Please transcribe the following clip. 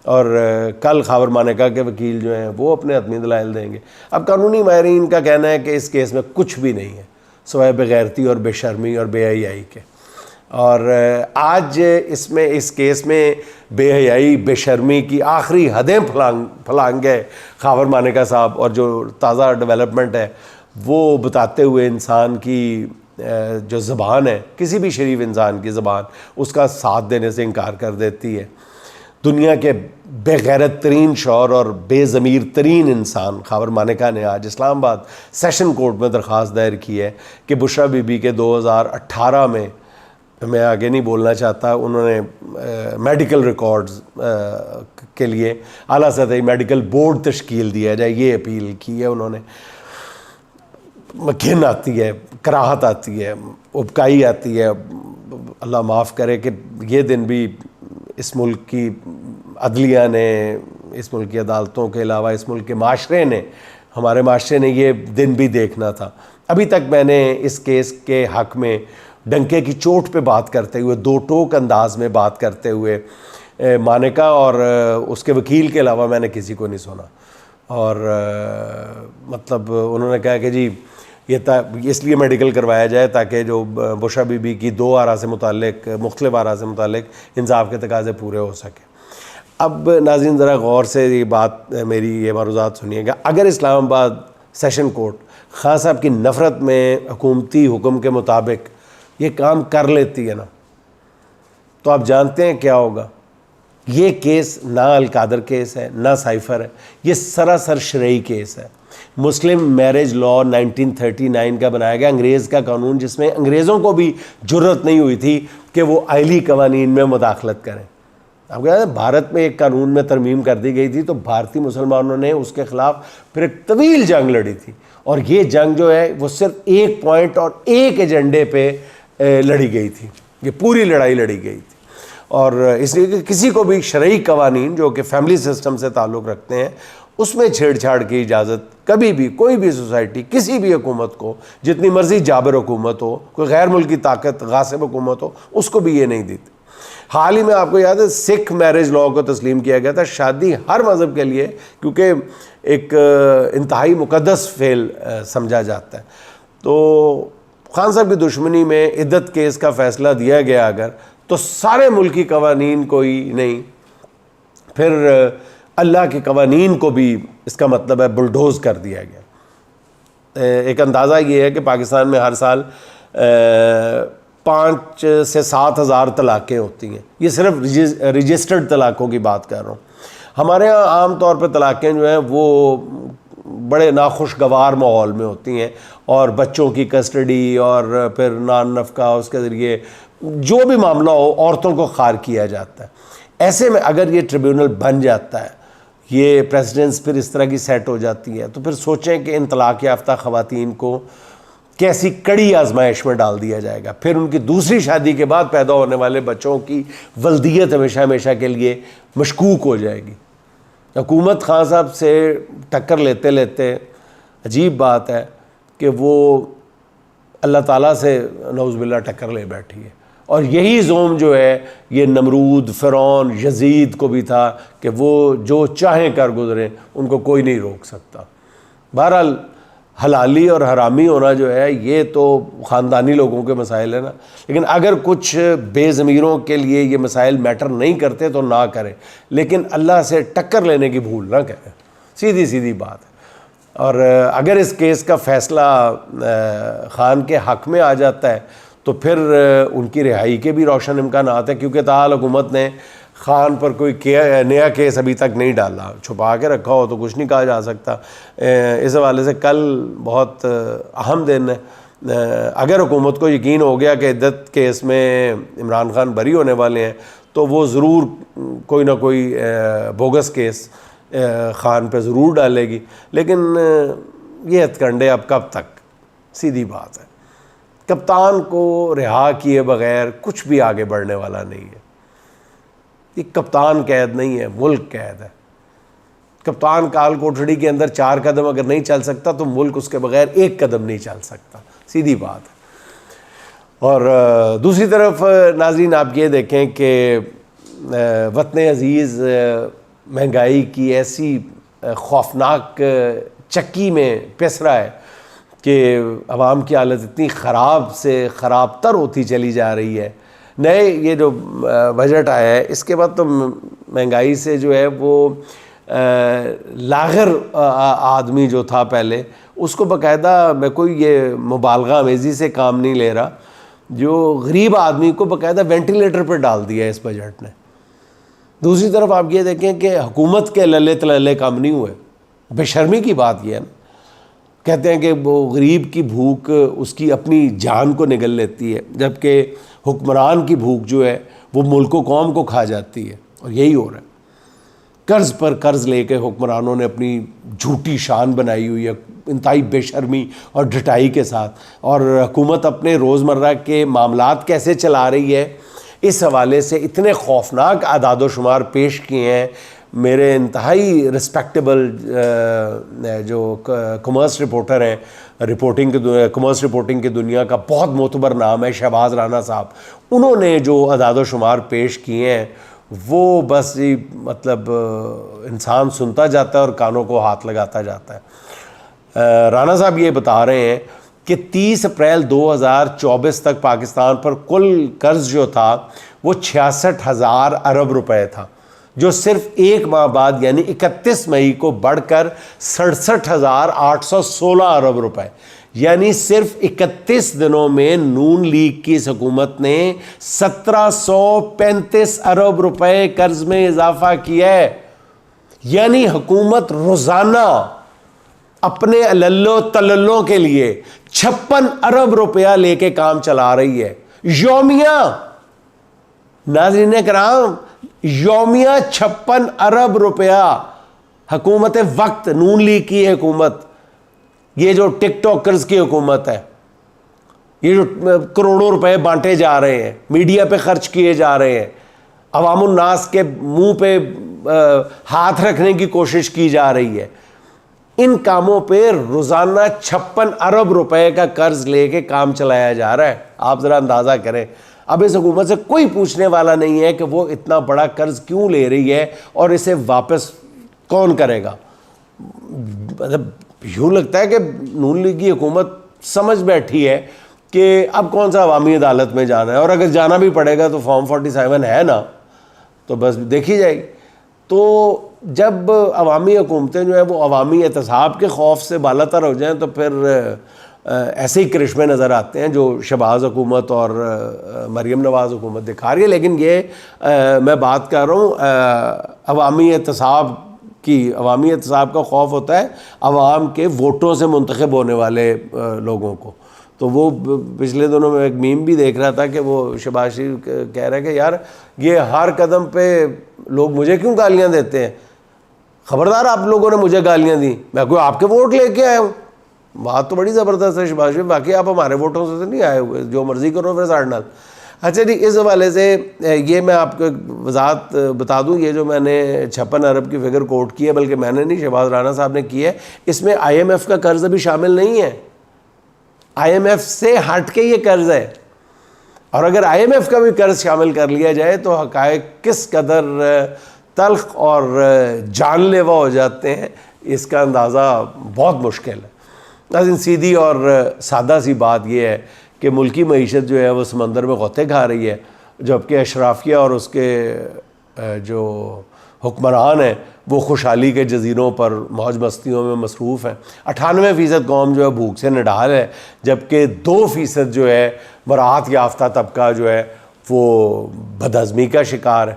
اور کل خاور مانیکا کے وکیل جو ہیں وہ اپنے حتمی دلائل دیں گے. اب قانونی ماہرین کا کہنا ہے کہ اس کیس میں کچھ بھی نہیں ہے سوائے بغیرتی اور بے شرمی اور بے حیائی کے. اور آج اس کیس میں بے حیائی بے شرمی کی آخری حدیں پھلانگ گئے خاور مانیکا صاحب, اور جو تازہ ڈیولپمنٹ ہے وہ بتاتے ہوئے انسان کی جو زبان ہے, کسی بھی شریف انسان کی زبان, اس کا ساتھ دینے سے انکار کر دیتی ہے. دنیا کے بے غیرت ترین شعور اور بے ضمیر ترین انسان خاور مانیکا نے آج اسلام آباد سیشن کورٹ میں درخواست دائر کی ہے کہ بشرا بی بی کے 2018 میں آگے نہیں بولنا چاہتا, انہوں نے میڈیکل ریکارڈز کے لیے اعلیٰ سطحی میڈیکل بورڈ تشکیل دیا جائے, یہ اپیل کی ہے انہوں نے. گھن آتی ہے, کراہت آتی ہے, ابکائی آتی ہے. اللہ معاف کرے کہ یہ دن بھی اس ملک کی عدلیہ نے, اس ملک کی عدالتوں کے علاوہ اس ملک کے معاشرے نے, ہمارے معاشرے نے یہ دن بھی دیکھنا تھا. ابھی تک میں نے اس کیس کے حق میں ڈنکے کی چوٹ پہ بات کرتے ہوئے, دو ٹوک انداز میں بات کرتے ہوئے مانیکا اور اس کے وکیل کے علاوہ میں نے کسی کو نہیں سنا. اور مطلب انہوں نے کہا کہ جی یہ اس لیے میڈیکل کروایا جائے تاکہ جو بشرا بی بی کی 2 آراء سے متعلق, مختلف آراء سے متعلق انصاف کے تقاضے پورے ہو سکے. اب ناظرین ذرا غور سے یہ بات, میری یہ معروضات سنیے گا. اگر اسلام آباد سیشن کورٹ خان صاحب کی نفرت میں حکومتی حکم کے مطابق یہ کام کر لیتی ہے نا, تو آپ جانتے ہیں کیا ہوگا. یہ کیس نہ القادر کیس ہے, نہ سائفر ہے, یہ سراسر شرعی کیس ہے. مسلم میرج لا 1939 کا بنایا گیا, انگریز کا قانون, جس میں انگریزوں کو بھی جرت نہیں ہوئی تھی کہ وہ آئلی قوانین میں مداخلت کریں. آپ کہتے ہیں بھارت میں ایک قانون میں ترمیم کر دی گئی تھی تو بھارتی مسلمانوں نے اس کے خلاف پھر ایک طویل جنگ لڑی تھی, اور یہ جنگ جو ہے وہ صرف ایک پوائنٹ اور ایک ایجنڈے پہ لڑی گئی تھی. یہ پوری لڑائی لڑی گئی تھی, اور اس لیے کہ کسی کو بھی شرعی قوانین جو کہ فیملی سسٹم سے تعلق رکھتے ہیں اس میں چھیڑ چھاڑ کی اجازت کبھی بھی کوئی بھی سوسائٹی, کسی بھی حکومت کو, جتنی مرضی جابر حکومت ہو, کوئی غیر ملکی طاقت غاصب حکومت ہو, اس کو بھی یہ نہیں دیتی. حال ہی میں آپ کو یاد ہے سکھ میرج لا کو تسلیم کیا گیا تھا. شادی ہر مذہب کے لیے کیونکہ ایک انتہائی مقدس فعل سمجھا جاتا ہے. تو خان صاحب کی دشمنی میں عدت کیس کا فیصلہ دیا گیا اگر, تو سارے ملکی قوانین کوئی نہیں, پھر اللہ کے قوانین کو بھی اس کا مطلب ہے بلڈوز کر دیا گیا. ایک اندازہ یہ ہے کہ پاکستان میں ہر سال 5 سے 7 ہزار طلاقیں ہوتی ہیں. یہ صرف رجسٹرڈ طلاقوں کی بات کر رہا ہوں. ہمارے ہاں عام طور پہ طلاقیں جو ہیں وہ بڑے ناخوشگوار ماحول میں ہوتی ہیں, اور بچوں کی کسٹڈی اور پھر نان نفقہ اس کے ذریعے جو بھی معاملہ ہو عورتوں کو خار کیا جاتا ہے. ایسے میں اگر یہ ٹریبیونل بن جاتا ہے, یہ پریسیڈنٹس پھر اس طرح کی سیٹ ہو جاتی ہے, تو پھر سوچیں کہ ان طلاق یافتہ خواتین کو کیسی کڑی آزمائش میں ڈال دیا جائے گا. پھر ان کی دوسری شادی کے بعد پیدا ہونے والے بچوں کی ولدیت ہمیشہ ہمیشہ کے لیے مشکوک ہو جائے گی. حکومت خان صاحب سے ٹکر لیتے لیتے عجیب بات ہے کہ وہ اللہ تعالیٰ سے نعوذ باللہ ٹکر لے بیٹھی ہے. اور یہی زوم جو ہے یہ نمرود, فرعون, یزید کو بھی تھا کہ وہ جو چاہیں کر گزریں, ان کو کوئی نہیں روک سکتا. بہرحال حلالی اور حرامی ہونا جو ہے یہ تو خاندانی لوگوں کے مسائل ہیں نا, لیکن اگر کچھ بے ضمیروں کے لیے یہ مسائل میٹر نہیں کرتے تو نہ کریں, لیکن اللہ سے ٹکر لینے کی بھول نہ کریں. سیدھی بات ہے. اور اگر اس کیس کا فیصلہ خان کے حق میں آ جاتا ہے تو پھر ان کی رہائی کے بھی روشن امکانات ہیں, کیونکہ تاحال حکومت نے خان پر کوئی نیا کیس ابھی تک نہیں ڈالا. چھپا کے رکھا ہو تو کچھ نہیں کہا جا سکتا. اس حوالے سے کل بہت اہم دن ہے. اگر حکومت کو یقین ہو گیا کہ عدت کیس میں عمران خان بری ہونے والے ہیں تو وہ ضرور کوئی نہ کوئی بوگس کیس خان پہ ضرور ڈالے گی. لیکن یہ ہتھ کنڈے اب کب تک؟ سیدھی بات ہے. کپتان کو رہا کیے بغیر کچھ بھی آگے بڑھنے والا نہیں ہے. یہ کپتان قید نہیں ہے, ملک قید ہے. کپتان کال کوٹھڑی کے اندر 4 قدم اگر نہیں چل سکتا تو ملک اس کے بغیر 1 قدم نہیں چل سکتا. سیدھی بات ہے. اور دوسری طرف ناظرین آپ یہ دیکھیں کہ وطن عزیز مہنگائی کی ایسی خوفناک چکی میں پس رہا ہے کہ عوام کی حالت اتنی خراب سے خراب تر ہوتی چلی جا رہی ہے. نئے یہ جو بجٹ آیا ہے اس کے بعد تو مہنگائی سے جو ہے وہ لاغر آدمی جو تھا پہلے اس کو باقاعدہ میں کوئی یہ مبالغہ آمیزی سے کام نہیں لے رہا, جو غریب آدمی کو باقاعدہ وینٹیلیٹر پہ ڈال دیا ہے اس بجٹ نے. دوسری طرف آپ یہ دیکھیں کہ حکومت کے للے تللے کم نہیں ہوئے. بے شرمی کی بات یہ ہے نا, کہتے ہیں کہ وہ غریب کی بھوک اس کی اپنی جان کو نگل لیتی ہے, جبکہ حکمران کی بھوک جو ہے وہ ملک و قوم کو کھا جاتی ہے. اور یہی ہو رہا ہے. قرض پر قرض لے کے حکمرانوں نے اپنی جھوٹی شان بنائی ہوئی ہے انتہائی بے شرمی اور ڈھٹائی کے ساتھ, اور حکومت اپنے روزمرہ کے معاملات کیسے چلا رہی ہے اس حوالے سے اتنے خوفناک اعداد و شمار پیش کیے ہیں. میرے انتہائی رسپیکٹیبل جو کامرس رپورٹر ہیں, کامرس رپورٹنگ کی دنیا کا بہت معتبر نام ہے شہباز رانا صاحب, انہوں نے جو اعداد و شمار پیش کیے ہیں وہ بس مطلب انسان سنتا جاتا ہے اور کانوں کو ہاتھ لگاتا جاتا ہے. رانا صاحب یہ بتا رہے ہیں کہ 30 اپریل 2024 تک پاکستان پر کل قرض جو تھا وہ 66,000 ارب روپے تھا, جو صرف ایک ماہ بعد یعنی 31 مئی کو بڑھ کر 67,816 ارب روپے, یعنی صرف 31 دنوں میں نون لیگ کی حکومت نے 1735 ارب روپے قرض میں اضافہ کیا ہے. یعنی حکومت روزانہ اپنے للو تللوں کے لیے 56 ارب روپیہ لے کے کام چلا رہی ہے یومیہ. ناظرین کرام, یومیہ 56 ارب روپیہ حکومت وقت, نون لیگ کی حکومت, یہ جو ٹک ٹاکرز کی حکومت ہے, یہ جو کروڑوں روپے بانٹے جا رہے ہیں, میڈیا پہ خرچ کیے جا رہے ہیں, عوام الناس کے منہ پہ ہاتھ رکھنے کی کوشش کی جا رہی ہے, ان کاموں پہ روزانہ 56 ارب روپے کا قرض لے کے کام چلایا جا رہا ہے. آپ ذرا اندازہ کریں. اب اس حکومت سے کوئی پوچھنے والا نہیں ہے کہ وہ اتنا بڑا قرض کیوں لے رہی ہے اور اسے واپس کون کرے گا. مطلب یوں لگتا ہے کہ نون لیگ کی حکومت سمجھ بیٹھی ہے کہ اب کون سا عوامی عدالت میں جانا ہے, اور اگر جانا بھی پڑے گا تو فارم 47 ہے نا, تو بس دیکھی جائے گی. تو جب عوامی حکومتیں جو ہیں وہ عوامی احتساب کے خوف سے بالا تر ہو جائیں تو پھر ایسے ہی کرشمے نظر آتے ہیں جو شہباز حکومت اور مریم نواز حکومت دکھا رہی ہے. لیکن یہ میں بات کر رہا ہوں عوامی احتساب کا خوف ہوتا ہے عوام کے ووٹوں سے منتخب ہونے والے لوگوں کو. تو وہ پچھلے دنوں میں ایک میم بھی دیکھ رہا تھا کہ وہ شہباز شریف کہہ رہے کہ یار یہ ہر قدم پہ لوگ مجھے کیوں گالیاں دیتے ہیں, خبردار آپ لوگوں نے مجھے گالیاں دی, میں کوئی آپ کے ووٹ لے کے آیا ہوں. بات تو بڑی زبردست ہے شہباز شریف, باقی آپ ہمارے ووٹوں سے نہیں آئے ہوئے, جو مرضی کرو پھر ساڑھ نال. اچھا جی, اس حوالے سے یہ میں آپ کو وضاحت بتا دوں, یہ جو میں نے 56 ارب کی فگر کوٹ کی ہے, بلکہ میں نے نہیں شہباز رانا صاحب نے کی ہے, اس میں IMF کا قرض ابھی شامل نہیں ہے. IMF سے ہٹ کے یہ قرض ہے, اور اگر IMF کا بھی قرض شامل کر لیا جائے تو حقائق کس قدر تلخ اور جان لیوا ہو جاتے ہیں اس کا اندازہ بہت مشکل ہے. لیکن سیدھی اور سادہ سی بات یہ ہے کہ ملکی معیشت جو ہے وہ سمندر میں غوطے کھا رہی ہے, جبکہ اشرافیہ اور اس کے جو حکمران ہیں وہ خوشحالی کے جزیروں پر موج مستیوں میں مصروف ہیں. 98% قوم جو ہے بھوک سے نڈال ہے, جبکہ 2% جو ہے مراعات یافتہ طبقہ جو ہے وہ بدہضمی کا شکار ہے.